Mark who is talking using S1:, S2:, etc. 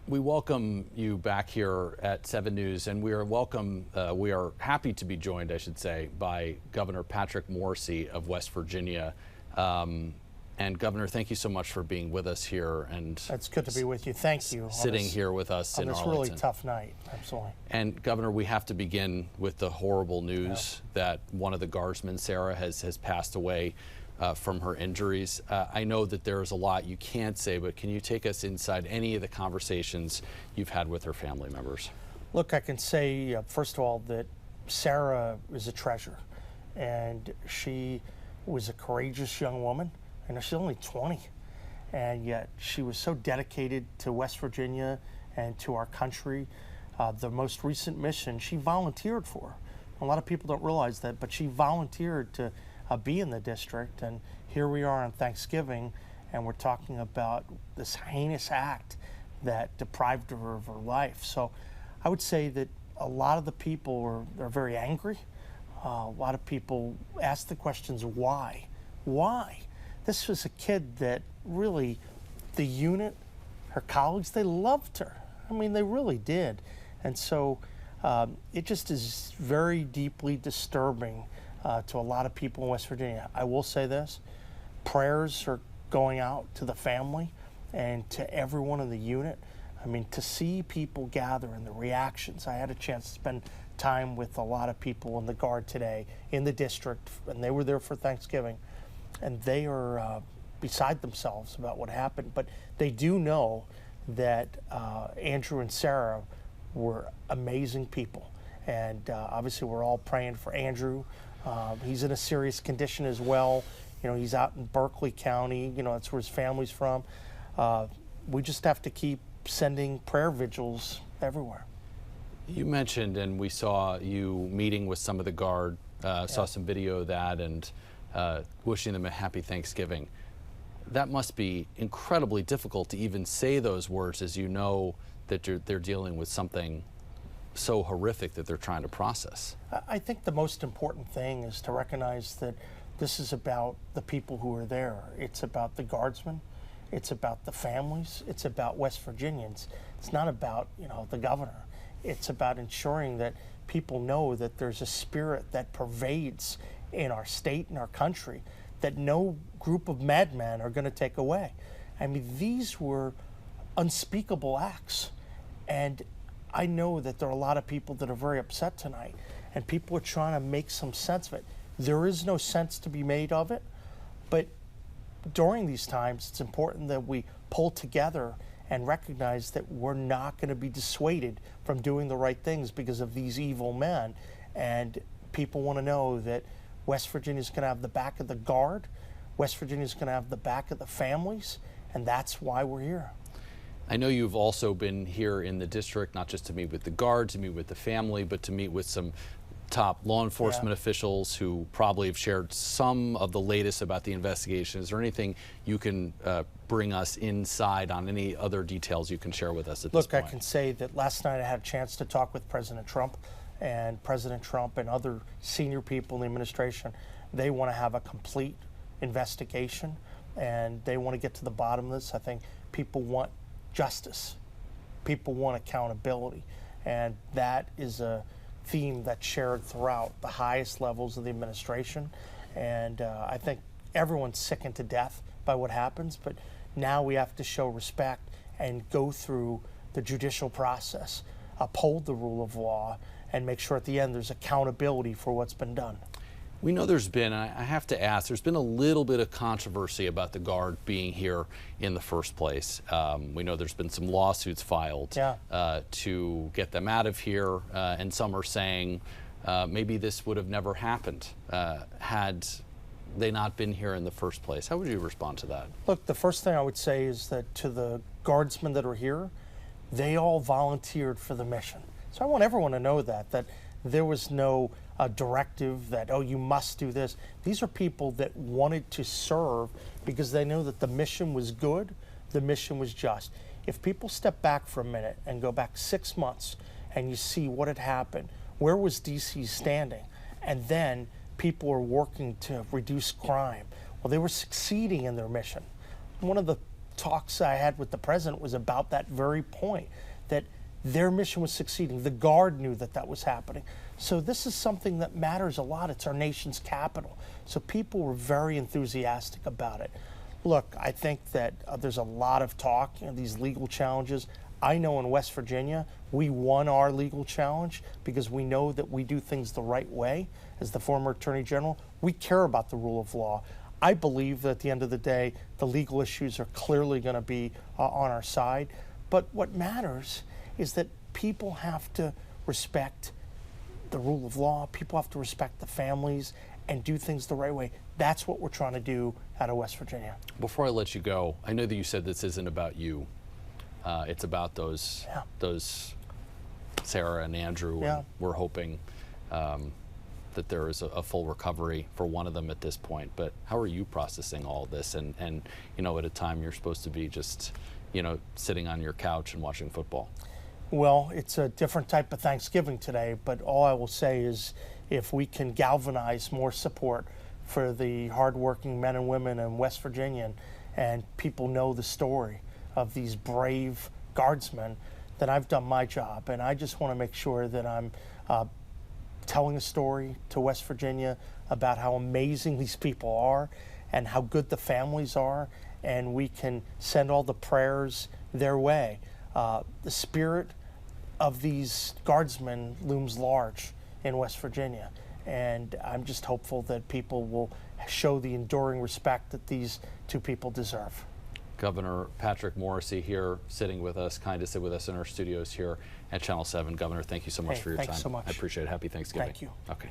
S1: We welcome you back here at 7 News, and we are happy to be joined, I should say, by Governor Patrick Morrisey of West Virginia. And Governor, thank you so much for being with us here. And
S2: it's good to be with you. Thank you.
S1: Sitting here with us in Arlington.
S2: On this really tough night, absolutely.
S1: And Governor, we have to begin with the horrible news that one of the guardsmen, Sarah, has passed away from her injuries. I know that there is a lot you can't say, but can you take us inside any of the conversations you've had with her family members?
S2: Look, I can say, first of all, that Sarah is a treasure, and she was a courageous young woman. I know she's only 20, and yet she was so dedicated to West Virginia and to our country. The most recent mission she volunteered for. A lot of people don't realize that, but she volunteered to be in the district, and here we are on Thanksgiving, and we're talking about this heinous act that deprived her of her life. So I would say that a lot of the people are very angry. A lot of people ask the questions, why? Why? This was a kid that really, the unit, her colleagues, they loved her. I mean, they really did. And so it just is very deeply disturbing to a lot of people in West Virginia. I will say this, prayers are going out to the family and to everyone in the unit. I mean, to see people gather and the reactions. I had a chance to spend time with a lot of people in the Guard today in the district, and they were there for Thanksgiving, and they are beside themselves about what happened. But they do know that Andrew and Sarah were amazing people. And obviously we're all praying for Andrew. He's in a serious condition as well. You know, he's out in Berkeley County. You know, that's where his family's from. We just have to keep sending prayer vigils everywhere.
S1: You mentioned, and we saw you meeting with some of the Guard, saw some video of that, and wishing them a happy Thanksgiving. That must be incredibly difficult to even say those words, as you know that they're dealing with something so horrific that they're trying to process.
S2: I think the most important thing is to recognize that this is about the people who are there. It's about the guardsmen. It's about the families. It's about West Virginians. It's not about, you know, the governor. It's about ensuring that people know that there's a spirit that pervades in our state and our country that no group of madmen are going to take away. I mean, these were unspeakable acts. And I know that there are a lot of people that are very upset tonight, and people are trying to make some sense of it. There is no sense to be made of it, but during these times, it's important that we pull together and recognize that we're not going to be dissuaded from doing the right things because of these evil men. And people want to know that West Virginia is going to have the back of the Guard, West Virginia is going to have the back of the families, and that's why we're here.
S1: I know you've also been here in the district, not just to meet with the Guard, to meet with the family, but to meet with some top law enforcement officials who probably have shared some of the latest about the investigation. Is there anything you can bring us inside on, any other details you can share with us at this point?
S2: Look, I can say that last night I had a chance to talk with President Trump, and President Trump and other senior people in the administration. They want to have a complete investigation, and they want to get to the bottom of this. I think people want justice. People want accountability, and that is a theme that's shared throughout the highest levels of the administration. And I think everyone's sickened to death by what happens, but now we have to show respect and go through the judicial process, uphold the rule of law, and make sure at the end there's accountability for what's been done.
S1: We know there's been, I have to ask, there's been a little bit of controversy about the Guard being here in the first place. We know there's been some lawsuits filed to get them out of here, and some are saying maybe this would have never happened had they not been here in the first place. How would you respond to that?
S2: Look, the first thing I would say is that to the guardsmen that are here, they all volunteered for the mission. So I want everyone to know that there was no directive that, oh, you must do this. These are people that wanted to serve because they know that the mission was good, the mission was just. If people step back for a minute and go back 6 months and you see what had happened, where was DC standing? And then people were working to reduce crime. Well, they were succeeding in their mission. One of the talks I had with the president was about that very point, that their mission was succeeding. The Guard knew that that was happening. So this is something that matters a lot. It's our nation's capital. So people were very enthusiastic about it. Look, I think that there's a lot of talk, these legal challenges. I know in West Virginia, we won our legal challenge because we know that we do things the right way. As the former Attorney General, we care about the rule of law. I believe that at the end of the day, the legal issues are clearly going to be on our side. But what matters is that people have to respect the rule of law. People have to respect the families and do things the right way. That's what we're trying to do out of West Virginia.
S1: Before I let you go, I know that you said this isn't about you. It's about those Sarah and Andrew.
S2: Yeah.
S1: And we're hoping that there is a full recovery for one of them at this point. But how are you processing all this? And you know, at a time you're supposed to be just, you know, sitting on your couch and watching football.
S2: Well, it's a different type of Thanksgiving today, but all I will say is if we can galvanize more support for the hardworking men and women in West Virginia, and people know the story of these brave guardsmen, then I've done my job. And I just want to make sure that I'm telling a story to West Virginia about how amazing these people are and how good the families are, and we can send all the prayers their way. The spirit of these guardsmen looms large in West Virginia, and I'm just hopeful that people will show the enduring respect that these two people deserve.
S1: Governor Patrick Morrisey here, sitting with us, kind to sit with us in our studios here at Channel 7. Governor, thank you so much for your time.
S2: Thanks so much.
S1: I appreciate it. Happy Thanksgiving.
S2: Thank you.
S1: Okay.